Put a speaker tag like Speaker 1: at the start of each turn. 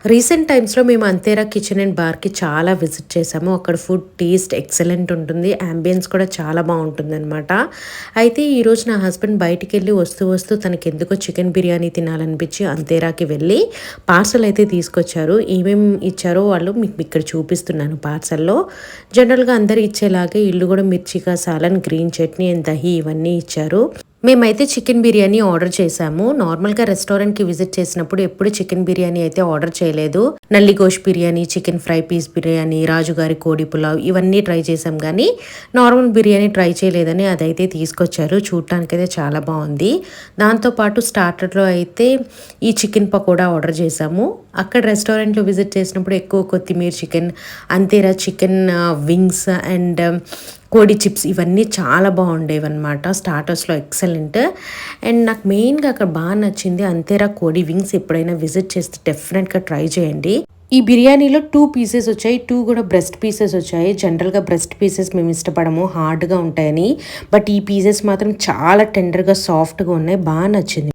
Speaker 1: Recent టైమ్స్‌లో మేము అంతేరా కిచెన్ అండ్ బార్‌కి చాలా విజిట్ చేశాము. అక్కడ ఫుడ్ టేస్ట్ ఎక్సలెంట్ ఉంటుంది. యాంబియన్స్ కూడా చాలా బావుంటుందనమాట. అయితే ఈరోజు నా హస్బెండ్ బయటికెళ్ళి వస్తూ తనకెందుకో చికెన్ బిర్యానీ తినాలనిపించి అంతేరాకి వెళ్ళి పార్సెల్ అయితే తీసుకొచ్చారు. ఏమేమి ఇచ్చారో వాళ్ళు మీకు ఇక్కడ చూపిస్తున్నాను పార్సెల్‌లో. జనరల్‌గా అందరూ ఇచ్చేలాగే ఈళ్ళు కూడా మిర్చికా సాలన్, గ్రీన్ చట్నీ అండ్ దహి ఇవన్నీ ఇచ్చారు. మేమైతే చికెన్ బిర్యానీ ఆర్డర్ చేశాము. నార్మల్‌గా రెస్టారెంట్‌కి విజిట్ చేసినప్పుడు ఎప్పుడు చికెన్ బిర్యానీ అయితే ఆర్డర్ చేయలేదు. Nalli gosht biryani, chicken fry piece biryani, రాజుగారి కోడి పులావ్ ఇవన్నీ ట్రై చేశాం గానీ, నార్మల్ బిర్యానీ ట్రై చేయలేదని అదైతే తీసుకొచ్చారు. చూడటానికైతే చాలా బావుంది. దాంతో పాటు స్టార్టర్‌లో అయితే ఈ చికెన్ పకోడా ఆర్డర్ చేశాము. అక్కడ రెస్టారెంట్‌లో విజిట్ చేసినప్పుడు ఎక్కువ కొత్తిమీర చికెన్, అంతేరా చికెన్ వింగ్స్ అండ్ కోడి చిప్స్ ఇవన్నీ చాలా బాగుండేవన్నమాట. స్టార్టర్స్‌లో ఎక్సలెంట్. అండ్ నాకు మెయిన్‌గా అక్కడ బాగా నచ్చింది అంతేరా కోడి వింగ్స్. ఎప్పుడైనా విజిట్ చేస్తే డెఫినెట్‌గా ట్రై చేయండి. ఈ బిర్యానీలో 2 పీసెస్ వచ్చాయి. 2 కూడా బ్రెస్ట్ పీసెస్ వచ్చాయి. జనరల్‌గా బ్రెస్ట్ పీసెస్ మేము ఇష్టపడము, హార్డ్‌గా ఉంటాయని. బట్ ఈ పీసెస్ మాత్రం చాలా టెండర్‌గా, సాఫ్ట్‌గా ఉన్నాయి. బాగా నచ్చింది.